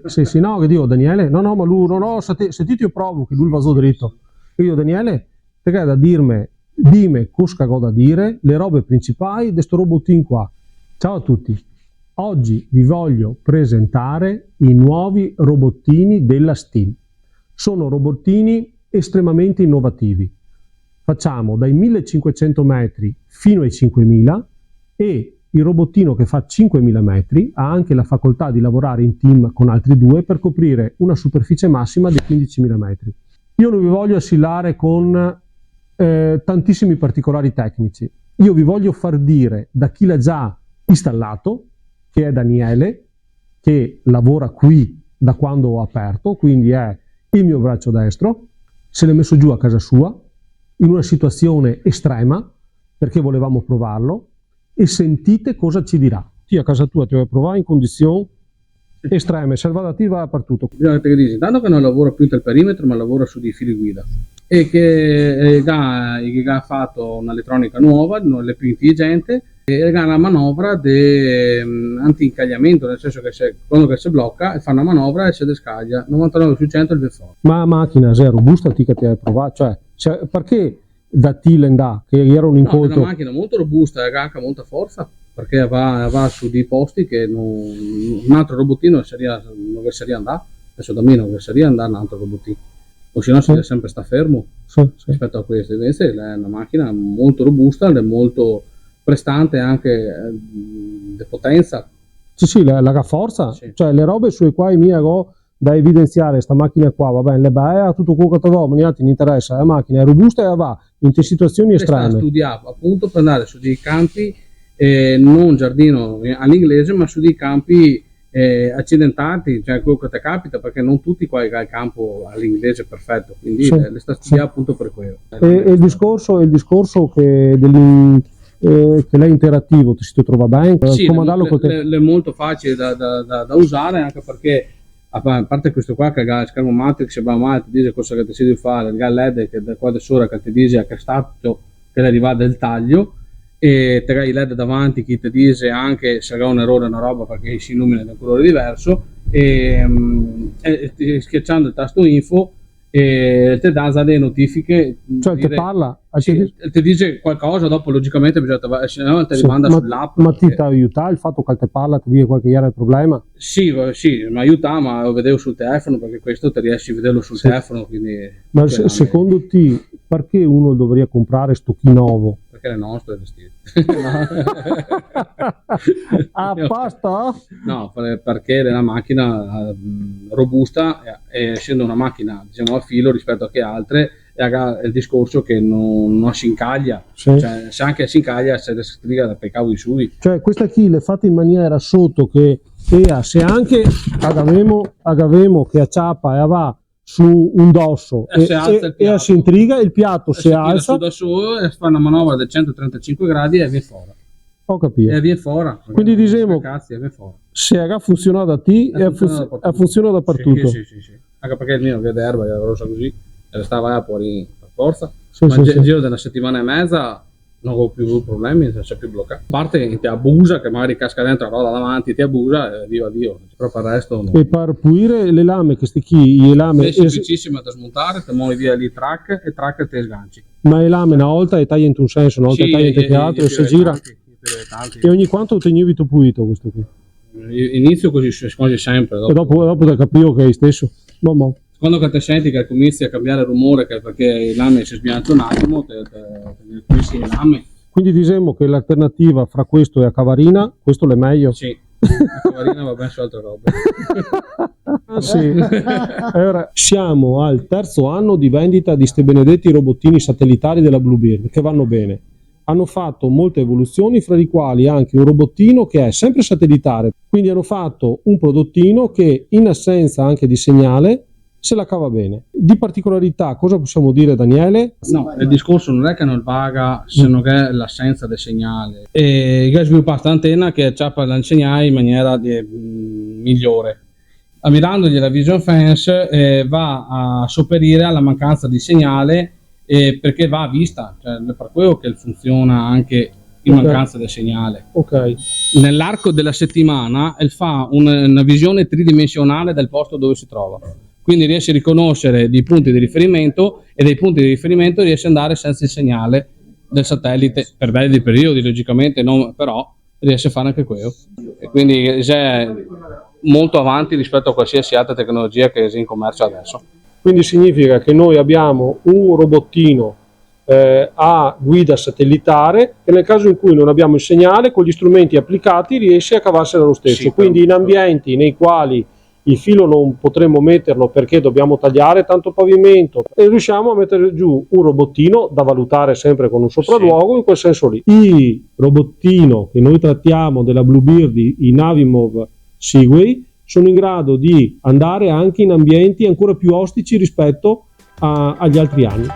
Sì, sì, no, che dico Daniele, no, ma lui, no, se ti io provo che lui va so dritto. Io Daniele, te che hai da dime cosa ho da dire, le robe principali di sto robottino qua. Ciao a tutti, oggi vi voglio presentare i nuovi robottini della STIHL. Sono robottini estremamente innovativi. Facciamo dai 1500 metri fino ai 5000 e il robottino che fa 5000 metri ha anche la facoltà di lavorare in team con altri due per coprire una superficie massima di 15.000 metri. Io non vi voglio assillare con tantissimi particolari tecnici. Io vi voglio far dire da chi l'ha già installato, che è Daniele, che lavora qui da quando ho aperto, quindi è il mio braccio destro, se l'è messo giù a casa sua, in una situazione estrema, perché volevamo provarlo, e sentite cosa ci dirà. Ti a casa tua ti vuoi provare in condizioni estreme, salvativa dappertutto. Bisogna che dici, tanto che non lavora più nel perimetro, ma lavora su dei fili guida. E che ha fatto un'elettronica nuova, non è più intelligente, e ha una manovra di anti-incagliamento, nel senso che quando si blocca e fa una manovra e si descaglia, 99 su 100 il V-Force. Ma macchina è robusta, ti che ti hai provato? Cioè, perché da Tilenda, che era un incontro? No, è una macchina molto robusta e ha anche molta forza, perché va su dei posti che un altro robottino non riesce andare, adesso da me non riesce andare un altro robottino, o se no si deve sempre sta fermo rispetto a questo. Invece è una macchina molto robusta, è molto prestante anche di potenza. Sì, la forza, sì. Cioè le robe sulle quali mi ho da evidenziare sta macchina qua, va bene, le baie, tutto quello che ti non interessa, la macchina è robusta e va in situazioni estreme. Sta studiato appunto per andare su dei campi, non giardino all'inglese, ma su dei campi accidentati, cioè quello che ti capita, perché non tutti qua hai il campo all'inglese perfetto, quindi le sta studiando appunto per quello. E il discorso che che l'è interattivo, ti si trova bene? Sì, è molto facile da usare, anche perché a parte questo qua che ha il schermo matrix, ti dice cosa che ti si deve fare, il LED che da qua da sopra che ti dice che è stato che arriva del taglio, e te hai il LED davanti che ti dice anche se ha un errore una roba perché si illumina da un colore diverso, e schiacciando il tasto info e ti dà delle notifiche, cioè ti parla, ti dice qualcosa, dopo logicamente bisogna se no ti rimanda sull'app. Ma ti aiuta il fatto che te parla, ti dice qualche era il problema? Sì, mi aiuta, ma lo vedevo sul telefono, perché questo ti riesci a vederlo sul telefono, quindi. Ma secondo te perché uno dovrebbe comprare sto nuovo? Perché è nostro è vestito. A posto? No, perché è una macchina robusta, e essendo una macchina diciamo a filo rispetto a che altre, e ha il discorso che non si incaglia, sì. Cioè, se anche si incaglia se striga per i cavoli sui. Cioè questa qui è fatta in maniera sotto che se anche agavemo che acciappa e va su un dosso e si intriga, il piatto si alza su da solo e fa una manovra del 135 gradi e viene fuori. Ho capito. E viene fuori. Quindi diciamo se ha funzionato da te e funziona dappertutto. Sì. Anche perché il mio che d'erba era rossa così e stava fuori per forza. Sì, ma nel giro della settimana e mezza non ho più problemi, non si è più bloccato. A parte ti abusa, che magari casca dentro la roda davanti, ti abusa e viva Dio. Però per il resto no. E per pulire le lame, queste qui, le lame... È semplicissimo da smontare, ti muovi via lì track e te sganci. Ma le lame una volta e tagli in un senso, una volta e tagli in l'altro e si gira. E ogni quanto tenevi tu pulito questo qui? Inizio così, quasi sempre. E dopo ti capivo che è stesso. No. Quando che ti senti che cominci a cambiare rumore, perché il lame si sbilancia un attimo, te il lame. Quindi diciamo che l'alternativa fra questo e a Cavarina, questo è meglio? Sì, a Cavarina va bene su altre robe. Sì. Allora, siamo al terzo anno di vendita di ste benedetti robottini satellitari della Bluebird, che vanno bene. Hanno fatto molte evoluzioni, fra i quali anche un robottino che è sempre satellitare. Quindi hanno fatto un prodottino che in assenza anche di segnale se la cava bene. Di particolarità cosa possiamo dire, Daniele? No, il discorso non è che non vaga, se non è l'assenza del segnale. E ha sviluppato l'antenna che acciappa l'insegnale in maniera migliore. Ammirandogli la Vision Fence va a sopperire alla mancanza di segnale perché va a vista, cioè per quello che funziona anche in Ok. mancanza del segnale. Ok, Nell'arco della settimana fa una visione tridimensionale del posto dove si trova, quindi riesce a riconoscere dei punti di riferimento e dai punti di riferimento riesce ad andare senza il segnale del satellite per brevi periodi, logicamente, però riesce a fare anche quello, e quindi è molto avanti rispetto a qualsiasi altra tecnologia che è in commercio adesso. quindi significa che noi abbiamo un robottino a guida satellitare che nel caso in cui non abbiamo il segnale, con gli strumenti applicati riesce a cavarsela lo stesso. Sì, Quindi in però- ambienti nei quali il filo non potremmo metterlo perché dobbiamo tagliare tanto pavimento e riusciamo a mettere giù un robottino da valutare sempre con un sopralluogo in quel senso lì. Il robottino che noi trattiamo della Bluebird, i Navimov Seaway, sono in grado di andare anche in ambienti ancora più ostici rispetto agli altri anni.